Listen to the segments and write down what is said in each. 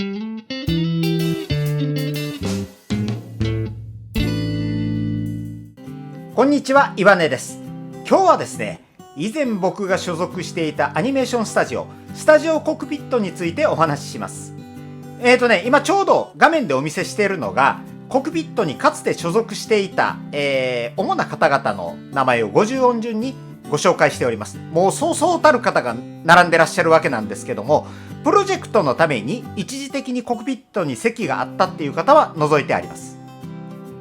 こんにちは、岩根です。今日はですね、以前僕が所属していたアニメーションスタジオコクピットについてお話しします。今ちょうど画面でお見せしているのが、コクピットにかつて所属していた、主な方々の名前を50音順にご紹介しております。もうそうそうたる方が並んでらっしゃるわけなんですけども、プロジェクトのために一時的にコクピットに席があったっていう方は除いてあります。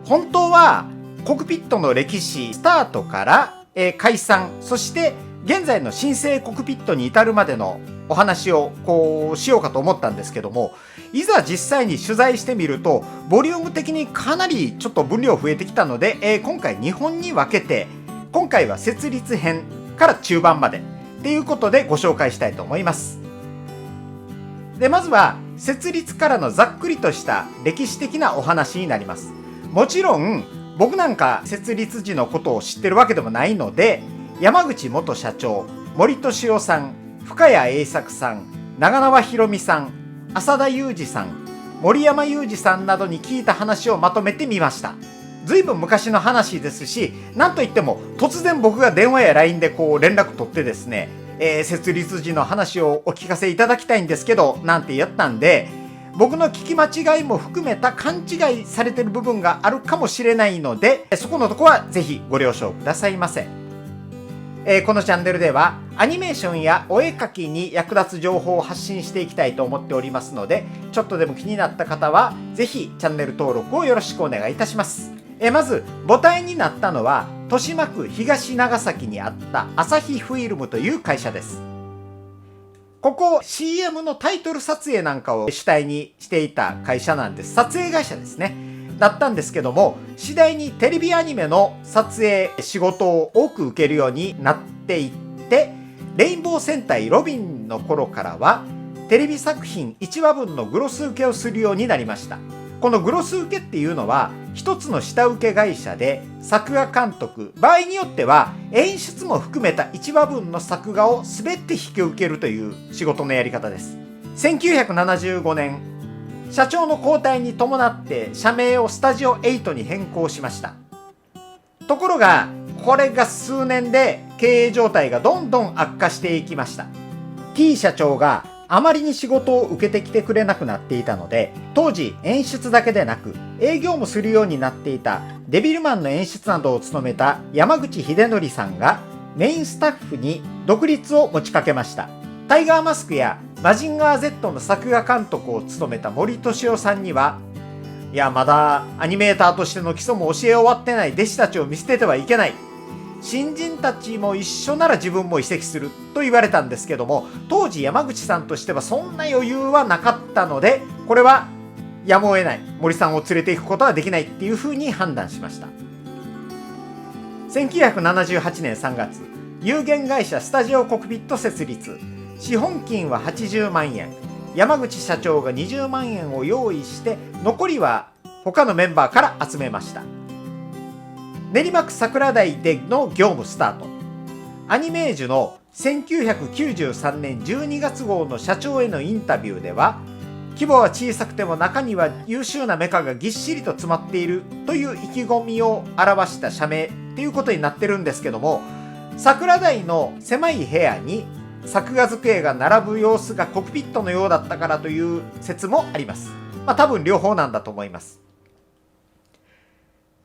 本当はコクピットの歴史スタートから、解散、そして現在の新生コクピットに至るまでのお話をしようかと思ったんですけども、いざ実際に取材してみるとボリューム的にかなりちょっと分量増えてきたので、今回2本に分けて、今回は設立編から中盤までっていうことでご紹介したいと思います。で、まずは設立からのざっくりとした歴史的なお話になります。もちろん僕なんか設立時のことを知ってるわけでもないので、山口元社長、森俊夫さん、深谷栄作さん、長縄博美さん、浅田裕二さん、森山裕二さんなどに聞いた話をまとめてみました。ずいぶん昔の話ですし、なんといっても突然僕が電話や LINE で連絡取ってですね、設立時の話をお聞かせいただきたいんですけど、なんて言ったんで、僕の聞き間違いも含めた勘違いされてる部分があるかもしれないので、そこのとこはぜひご了承くださいませ。このチャンネルではアニメーションやお絵描きに役立つ情報を発信していきたいと思っておりますので、ちょっとでも気になった方はぜひチャンネル登録をよろしくお願いいたします。まず母体になったのは豊島区東長崎にあったアサヒフィルムという会社です。ここ CM のタイトル撮影なんかを主体にしていた会社なんです。撮影会社ですね。だったんですけども、次第にテレビアニメの撮影仕事を多く受けるようになっていって、レインボー戦隊ロビンの頃からはテレビ作品1話分のグロス受けをするようになりました。このグロス受けっていうのは一つの下請け会社で作画監督、場合によっては演出も含めた1話分の作画を全て引き受けるという仕事のやり方です。1975年、社長の交代に伴って社名をスタジオ8に変更しました。ところがこれが数年で経営状態がどんどん悪化していきました。 T 社長があまりに仕事を受けてきてくれなくなっていたので、当時演出だけでなく営業もするようになっていたデビルマンの演出などを務めた山口秀則さんがメインスタッフに独立を持ちかけました。タイガーマスクやマジンガー Z の作画監督を務めた森俊夫さんには、いや、まだアニメーターとしての基礎も教え終わってない弟子たちを見捨ててはいけない、新人たちも一緒なら自分も移籍すると言われたんですけども、当時山口さんとしてはそんな余裕はなかったので、これはやむを得ない、森さんを連れていくことはできないっていうふうに判断しました。1978年3月、有限会社スタジオコクピット設立。資本金は80万円、山口社長が20万円を用意して、残りは他のメンバーから集めました。練馬区桜台での業務スタート。アニメージュの1993年12月号の社長へのインタビューでは、規模は小さくても中には優秀なメカがぎっしりと詰まっているという意気込みを表した社名っていうことになってるんですけども、桜台の狭い部屋に作画机が並ぶ様子がコクピットのようだったからという説もあります。多分両方なんだと思います。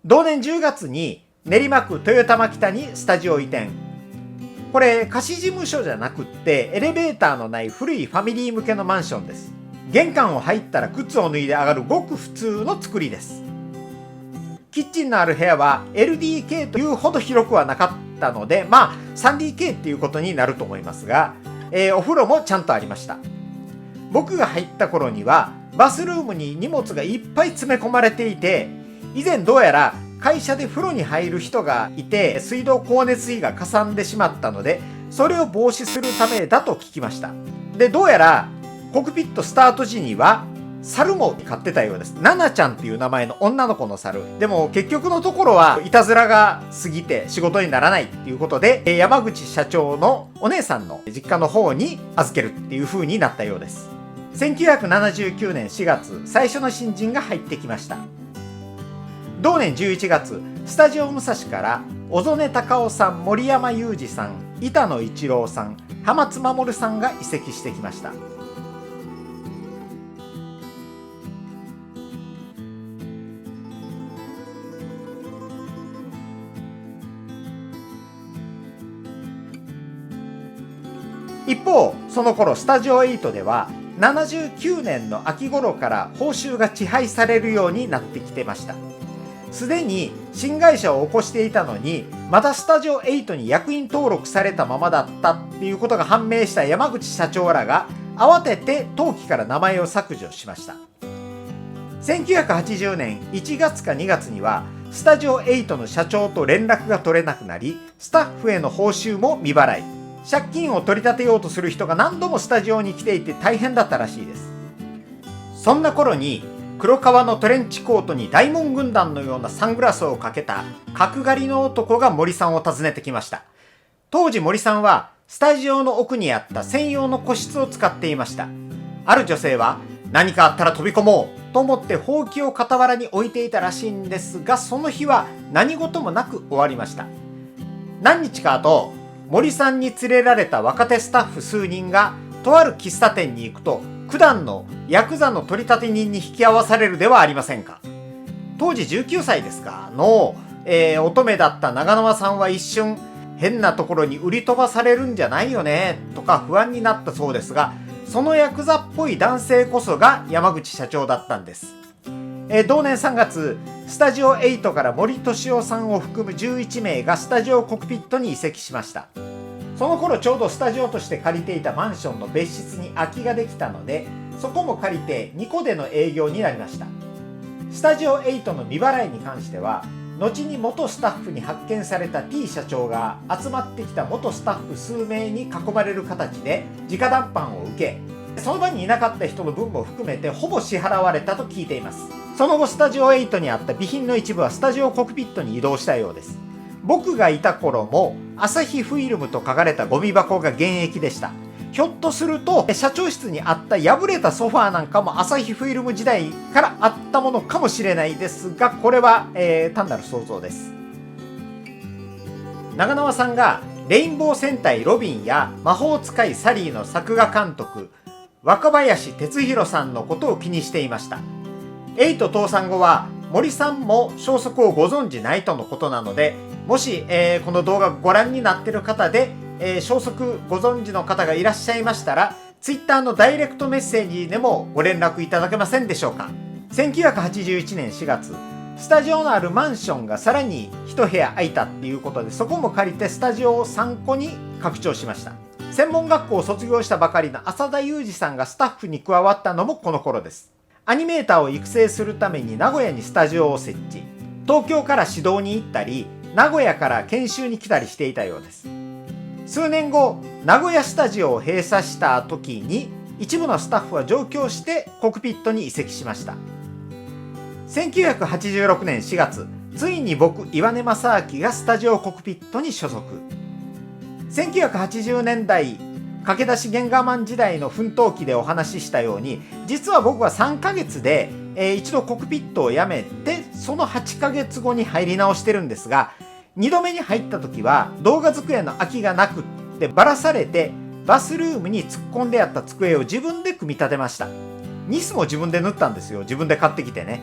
同年10月に練馬区豊玉北にスタジオ移転。これ貸し事務所じゃなくってエレベーターのない古いファミリー向けのマンションです。玄関を入ったら靴を脱いで上がるごく普通の作りです。キッチンのある部屋は LDK というほど広くはなかったので、3DK っていうことになると思いますが、お風呂もちゃんとありました。僕が入った頃にはバスルームに荷物がいっぱい詰め込まれていて、以前どうやら会社で風呂に入る人がいて水道光熱費がかさんでしまったので、それを防止するためだと聞きました。で、どうやらコクピットスタート時には猿も飼ってたようです。ナナちゃんっていう名前の女の子の猿。でも結局のところはいたずらが過ぎて仕事にならないっていうことで、山口社長のお姉さんの実家の方に預けるっていう風になったようです。1979年4月、最初の新人が入ってきました。同年11月、スタジオ武蔵から小曽根隆夫さん、森山裕二さん、板野一郎さん、浜津守さんが移籍してきました。一方、その頃スタジオ8では79年の秋頃から報酬が支配されるようになってきてました。すでに新会社を起こしていたのに、まだスタジオ8に役員登録されたままだったっていうことが判明した山口社長らが慌てて登記から名前を削除しました。1980年1月か2月にはスタジオ8の社長と連絡が取れなくなり、スタッフへの報酬も未払い、借金を取り立てようとする人が何度もスタジオに来ていて大変だったらしいです。そんな頃に黒革のトレンチコートに大門軍団のようなサングラスをかけた角刈りの男が森さんを訪ねてきました。当時森さんはスタジオの奥にあった専用の個室を使っていました。ある女性は何かあったら飛び込もうと思ってほうきを傍らに置いていたらしいんですが、その日は何事もなく終わりました。何日か後、森さんに連れられた若手スタッフ数人がとある喫茶店に行くと、九段のヤクザの取り立て人に引き合わされるではありませんか。当時19歳ですかの、乙女だった長縄さんは一瞬、変なところに売り飛ばされるんじゃないよねとか不安になったそうですが、そのヤクザっぽい男性こそが山口社長だったんです。同年3月、スタジオ8から森俊夫さんを含む11名がスタジオコクピットに移籍しました。その頃ちょうどスタジオとして借りていたマンションの別室に空きができたので、そこも借りて2個での営業になりました。スタジオ8の未払いに関しては、後に元スタッフに発見された T 社長が集まってきた元スタッフ数名に囲まれる形で直談判を受け、その場にいなかった人の分も含めてほぼ支払われたと聞いています。その後スタジオ8にあった備品の一部はスタジオコクピットに移動したようです。僕がいた頃もアサヒフィルムと書かれたゴミ箱が現役でした。ひょっとすると社長室にあった破れたソファーなんかもアサヒフィルム時代からあったものかもしれないですが、これは、単なる想像です。長縄さんがレインボー戦隊ロビンや魔法使いサリーの作画監督若林哲弘さんのことを気にしていました。8倒産後は森さんも消息をご存じないとのことなので、もし、この動画ご覧になっている方で、消息ご存知の方がいらっしゃいましたら、Twitter のダイレクトメッセージでもご連絡いただけませんでしょうか。1981年4月、スタジオのあるマンションがさらに1部屋空いたっていうことで、そこも借りてスタジオを3個に拡張しました。専門学校を卒業したばかりの浅田裕二さんがスタッフに加わったのもこの頃です。アニメーターを育成するために名古屋にスタジオを設置、東京から指導に行ったり名古屋から研修に来たりしていたようです。数年後、名古屋スタジオを閉鎖した時に一部のスタッフは上京してコクピットに移籍しました。1986年4月、ついに僕岩根正明がスタジオコクピットに所属。1980年代駆け出しゲンガーマン時代の奮闘期でお話ししたように、実は僕は3ヶ月で、一度コクピットを辞めて、その8ヶ月後に入り直してるんですが、2度目に入った時は動画机の空きがなくってばらされて、バスルームに突っ込んであった机を自分で組み立てました。ニスも自分で縫ったんですよ。自分で買ってきてね。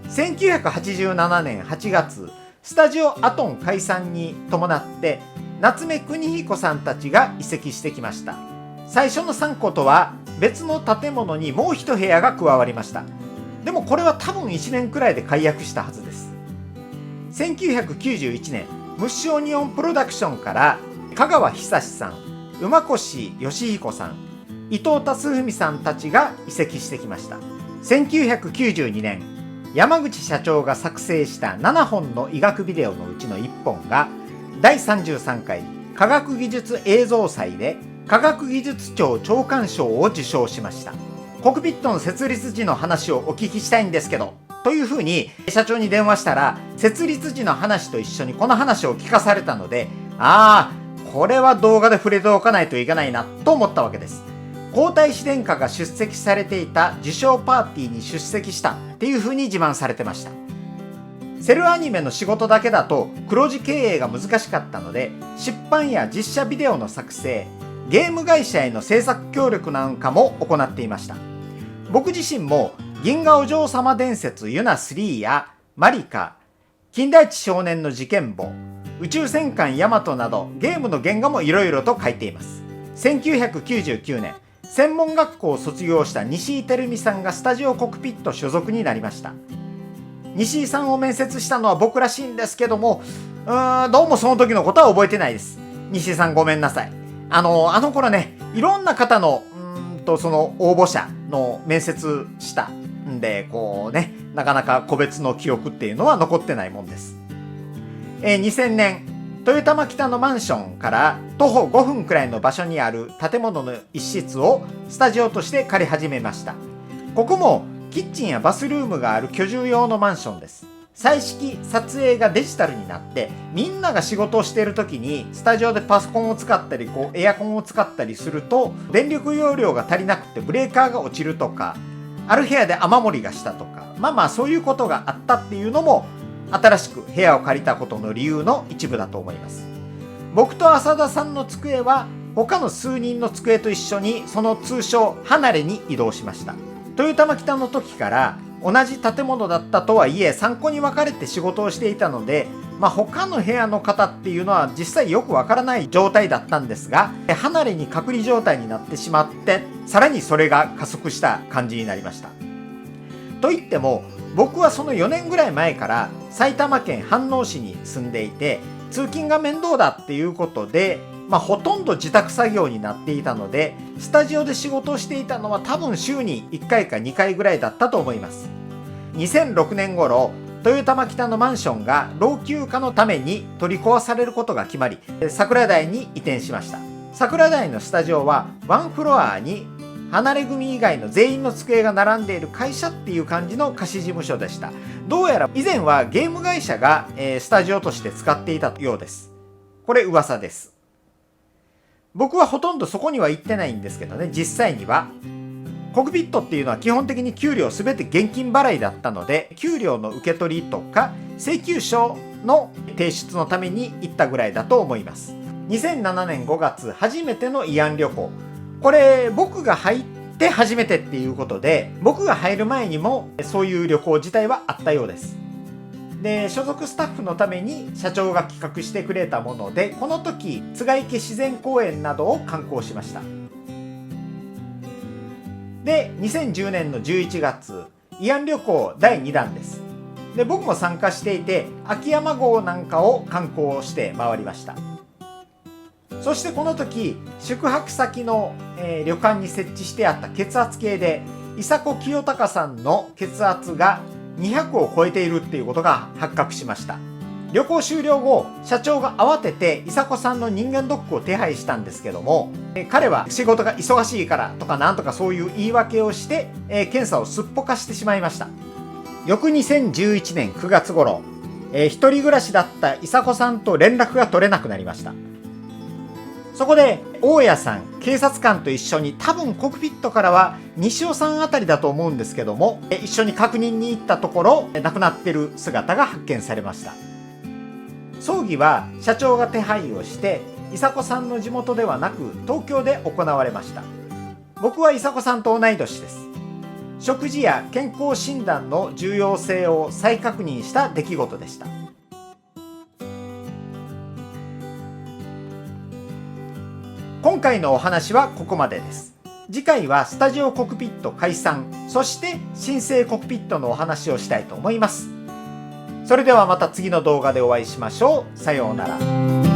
1987年8月、スタジオアトン解散に伴って夏目邦彦さんたちが移籍してきました。最初の3個とは別の建物にもう1部屋が加わりました。でもこれは多分1年くらいで解約したはずです。1991年、ムッシュオニオンプロダクションから香川久志さん、馬越義彦さん、伊藤達文さんたちが移籍してきました。1992年、山口社長が作成した7本の医学ビデオのうちの1本が第33回科学技術映像祭で科学技術庁長官賞を受賞しました。コクピットの設立時の話をお聞きしたいんですけど、というふうに社長に電話したら、設立時の話と一緒にこの話を聞かされたので、これは動画で触れておかないといけないなと思ったわけです。皇太子殿下が出席されていた受賞パーティーに出席したっていう風に自慢されてました。セルアニメの仕事だけだと黒字経営が難しかったので、出版や実写ビデオの作成、ゲーム会社への制作協力なんかも行っていました。僕自身も銀河お嬢様伝説ユナ3やマリカ、金田一少年の事件簿、宇宙戦艦ヤマトなどゲームの原画もいろいろと書いています。1999年、専門学校を卒業した西井照美さんがスタジオコクピット所属になりました。西井さんを面接したのは僕らしいんですけども、どうもその時のことは覚えてないです。西井さんごめんなさい。あの頃ね、いろんな方のその応募者の面接したんで、こうね、なかなか個別の記憶っていうのは残ってないもんです。2000年、豊玉北のマンションから徒歩5分くらいの場所にある建物の一室をスタジオとして借り始めました。ここもキッチンやバスルームがある居住用のマンションです。彩色撮影がデジタルになって、みんなが仕事をしている時にスタジオでパソコンを使ったりエアコンを使ったりすると、電力容量が足りなくてブレーカーが落ちるとか、ある部屋で雨漏りがしたとか、そういうことがあったっていうのも新しく部屋を借りたことの理由の一部だと思います。僕と浅田さんの机は他の数人の机と一緒にその通称離れに移動しました。豊玉北の時から同じ建物だったとはいえ3個に分かれて仕事をしていたので、他の部屋の方っていうのは実際よくわからない状態だったんですが、離れに隔離状態になってしまって、さらにそれが加速した感じになりました。といっても僕はその4年ぐらい前から埼玉県飯能市に住んでいて、通勤が面倒だっていうことで、ほとんど自宅作業になっていたので、スタジオで仕事をしていたのは多分週に1回か2回ぐらいだったと思います。2006年頃、豊玉北のマンションが老朽化のために取り壊されることが決まり、桜台に移転しました。桜台のスタジオはワンフロアに離れ組以外の全員の机が並んでいる会社っていう感じの貸し事務所でした。どうやら以前はゲーム会社がスタジオとして使っていたようです。これ噂です。僕はほとんどそこには行ってないんですけどね、実際には。コクピットっていうのは基本的に給料すべて現金払いだったので、給料の受け取りとか請求書の提出のために行ったぐらいだと思います。2007年5月、初めての慰安旅行。これ僕が入って初めてっていうことで、僕が入る前にもそういう旅行自体はあったようです。で、所属スタッフのために社長が企画してくれたもので、この時津賀池自然公園などを観光しました。で、2010年の11月、慰安旅行第2弾です。で、僕も参加していて、秋山郷なんかを観光して回りました。そしてこの時、宿泊先の、旅館に設置してあった血圧計で、伊佐子清隆さんの血圧が200を超えているっていうことが発覚しました。旅行終了後、社長が慌てて伊佐子さんの人間ドックを手配したんですけども、彼は仕事が忙しいからとかなんとかそういう言い訳をして、検査をすっぽかしてしまいました。翌2011年9月頃、一人暮らしだった伊佐子さんと連絡が取れなくなりました。そこで大家さん、警察官と一緒に、多分コクピットからは西尾さんあたりだと思うんですけども、一緒に確認に行ったところ、亡くなっている姿が発見されました。葬儀は社長が手配をして、伊佐子さんの地元ではなく東京で行われました。僕は伊佐子さんと同い年です。食事や健康診断の重要性を再確認した出来事でした。今回のお話はここまでです。次回はスタジオコクピット解散、そして新生コクピットのお話をしたいと思います。それではまた次の動画でお会いしましょう。さようなら。